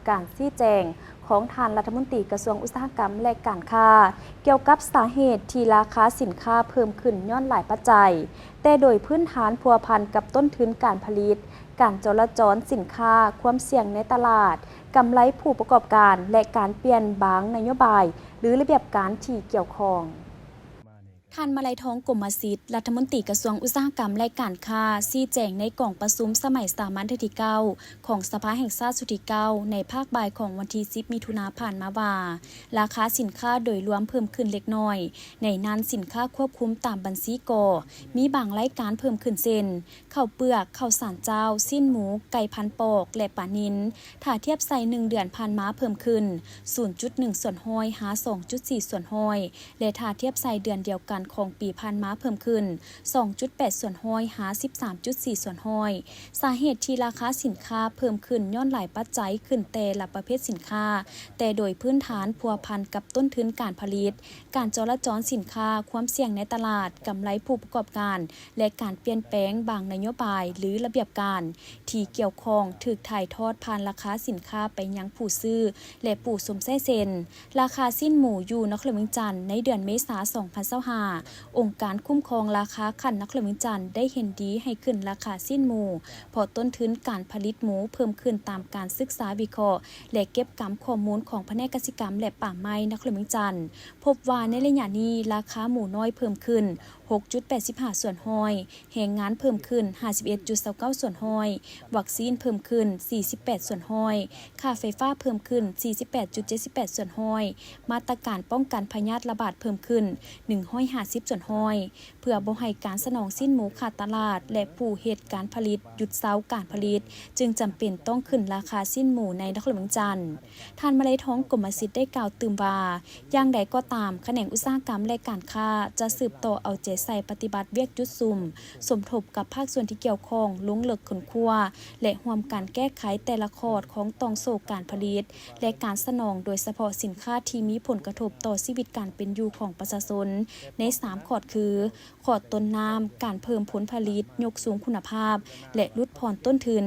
การชี้แจงของท่านรัฐมนตรีกระทรวงอุตสาหกรรมและการค้าเกี่ยวกับสาเหตุที่ราคาสินค้าเพิ่มขึ้นย้อนหลายปัจจัยแต่โดยพื้นฐานพัวพันกับต้นทุนการผลิตการจราจรสินค้าความเสี่ยงในตลาดกำไรผู้ประกอบการและการเปลี่ยนบางนโยบายหรือระเบียบการที่เกี่ยวข้องท่านมาลัยทองกมสิทธิ์รัฐมนตรีกระทรวงอุตสาหกรรมและการค้าชี้แจงในกล่องประชุมสมัยสามัญที่9ของสภาแห่งชาติสุดที่9ในภาคบ่ายของวันที่10มิถุนายนผ่านมาว่าราคาสินค้าโดยรวมเพิ่มขึ้นเล็กน้อยในนั้นสินค้าควบคุมตามบัญชีกมีบางรายการเพิ่มขึ้นเช่นข้าวเปลือกข้าวสารเจ้าสิ้นหมูไก่พันปอกและปลานิลถ้าเทียบใส่1เดือนผ่านมาเพิ่มขึ้น 0.1 ส่วนห้อยหา 2.4 ส่วนห้อยและถ้าเทียบใส่เดือนเดียวกันของปีผ่านมาเพิ่มขึ้น 2.8 ส่วนห้อยหา 13.4 ส่วนห้อยสาเหตุที่ราคาสินค้าเพิ่มขึ้นย้อนหลายปัจจัยขึ้นแต่ละประเภทสินค้าแต่โดยพื้นฐานพัวพันกับต้นทุนการผลิตการจราจรสินค้าความเสี่ยงในตลาดกำไรผู้ประกอบการและการเปลี่ยนแปลงบางนโยบายหรือระเบียบการที่เกี่ยวข้องถูกถ่ายทอดผ่านราคาสินค้าไปยังผู้ซื้อและผู้สมใช้เซ็นราคาสิ้นหมูอยู่นครเมืองจันทร์ในเดือนเมษายน 2025องค์การคุ้มครองราคาขันนครเมืองจันทร์ได้เห็นดีให้ขึ้นราคาสิ้นหมูเพราะต้นทุนการผลิตหมูเพิ่มขึ้นตามการศึกษาวิเคราะห์และเก็บกำข้อมูลของแผนกเกษตรกรรมและป่าไม้นครเมืองจันทร์พบว่าในระยะนี้ราคาหมูน้อยเพิ่มขึ้น 6.85 ส่วนห้อยแรงงานเพิ่มขึ้น 51.29 ส่วนห้อยวัคซีนเพิ่มขึ้น 48 ส่วนห้อยค่าไฟฟ้าเพิ่มขึ้น 48.78 ส่วนห้อยมาตรการป้องกันพยาธิระบาดเพิ่มขึ้น150 ส่วนห้อยเพื่อบ่ให้การสนองสิ้นหมูขาดตลาดและผู้เฮ็ดการผลิตหยุดเซาการผลิตจึงจำเป็นต้องขึ้นราคาสิ้นหมูในนครเมืองจันทร์ท่านมาลัยทองกมสิทธิ์ได้กล่าวตื่มว่าอย่างใดก็ตามแขนงอุตสาหกรรมและการค้าจะสืบต่อเอาใจใส่ปฏิบัติเวียกจุดซุ่มสมทบกับภาคส่วนที่เกี่ยวข้องลงลึกขนครัวและร่วมการแก้ไขแต่ละคอร์ดของตองโศกการผลิตและการสนองโดยเฉพาะสินค้าที่มีผลกระทบต่อชีวิตการเป็นอยู่ของประชาชนใน3คอร์ดคือคอร์ดต้นน้ำการเพิ่มผลผลิตยกสูงคุณภาพและลดผ่อนต้นทุน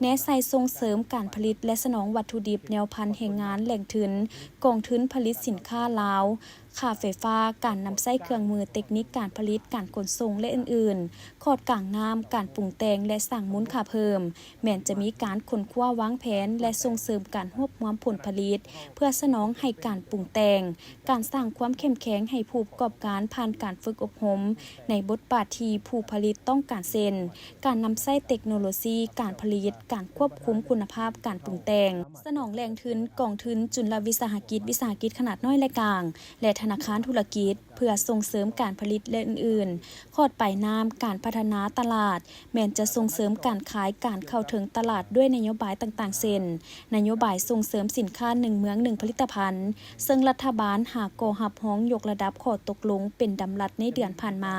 แนะใส่ส่งเสริมการผลิตและสนองวัตถุดิบแนวพันธุ์แรงงานแหล่งทุนกองทุนผลิตสินค้าลาวค่าไฟฟ้าการนำใช้เครื่องมือเทคนิคการผลิตการขนส่งและอื่นๆคอร์ดกลางน้ำการปรุงแต่งและสร้างมูลค่าเพิ่มแม้นจะมีการค้นคว้าวางแผนและส่งเสริมการรวบรวมผลผลิตเพื่อสนองให้การปรุงแต่งการสร้างความเข้มแข็งให้ผู้ประกอบการผ่านการฝึกอบรมในบทบาทที่ผู้ผลิตต้องการเซ็นการนำใช้เทคโนโลยีการผลิตการควบคุมคุณภาพการปรุงแต่งสนองแรงทุนกองทุนจุลวิสาหกิจขนาดน้อยและกลางและธนาคารธุรกิจเพื่อส่งเสริมการผลิตและอื่นๆคอดปลายน้ำการพัฒนาตลาดแม้นจะส่งเสริมการขายการเข้าถึงตลาดด้วยนโยบายต่างๆเช่นนโยบายส่งเสริมสินค้า1เมือง1ผลิตภัณฑ์ซึ่งรัฐบาลหากก่อหับฮ้องยกระดับข้อตกลงเป็นดำรัสในเดือนผ่านมา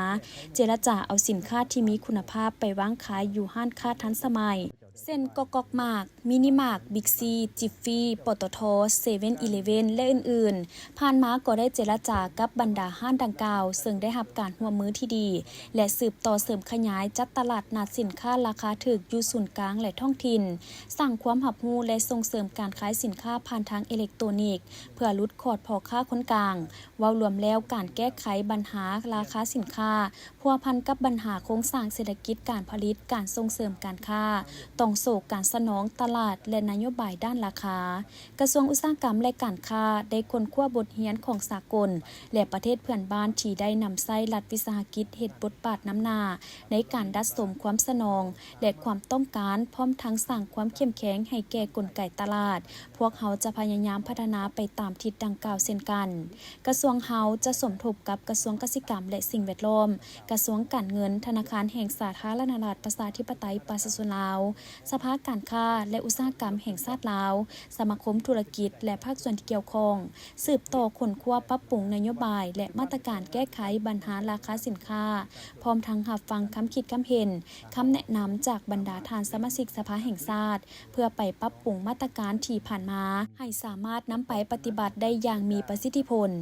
เจรจาเอาสินค้าที่มีคุณภาพไปวางขายอยู่ห้านค้าทันสมัยเส้นกอกมากมินิมาร์กบิ๊กซีจิฟฟี่ปตทเซเว่นอีเลฟเว่นและอื่นๆผ่านมาก็ได้เจรจากับบรรดาห้างดังกล่าวซึ่งได้รับการร่วมมือที่ดีและสืบต่อเสริมขยายจัดตลาดนัดสินค้าราคาถูกอยู่ศูนย์กลางและท้องถิ่นสร้างความรับรู้และส่งเสริมการขายสินค้าผ่านทางอิเล็กทรอนิกส์เพื่อลดคอร์ดพ่อค้าคนกลางเว้ารวมแล้วการแก้ไขปัญหาราคาสินค้าพัวพันกับปัญหาโครงสร้างเศรษฐกิจการผลิตการส่งเสริมการค้าต้องโศกการสนองตลาดและนโยบายด้านราคากระทรวงอุตสาหกรรมและการค้าได้ค้นคว้าบทเรียนของสากลและประเทศเพื่อนบ้านที่ได้นำใช้รัฐวิสาหกิจเฮ็ดบทบาทน้ำหน้าในการดัดสมความสนองและความต้องการพร้อมทั้งสร้างความเข้มแข็งให้แก่กลไกตลาดพวกเขาจะพยายามพัฒนาไปตามทิศดังกล่าวเช่นกันกระทรวงเฮาจะสมทบกับกระทรวงเกษตรกรรมและสิ่งแวดล้อมกระทรวงการเงินธนาคารแห่งสาธารณรัฐประชาธิปไตยประชาชนลาวสภาการค้าและอุตสาหกรรมแห่งชาติลาวสมาคมธุรกิจและภาคส่วนที่เกี่ยวข้องสืบต่อค้นคว้าปรับปรุงนโยบายและมาตรการแก้ไขปัญหาราคาสินค้าพร้อมทั้งรับฟังคำคิดคำเห็นคำแนะนำจากบรรดาท่านสมาชิกสภาแห่งชาติเพื่อไปปรับปรุงมาตรการที่ผ่านมาให้สามารถนำไปปฏิบัติได้อย่างมีประสิทธิผล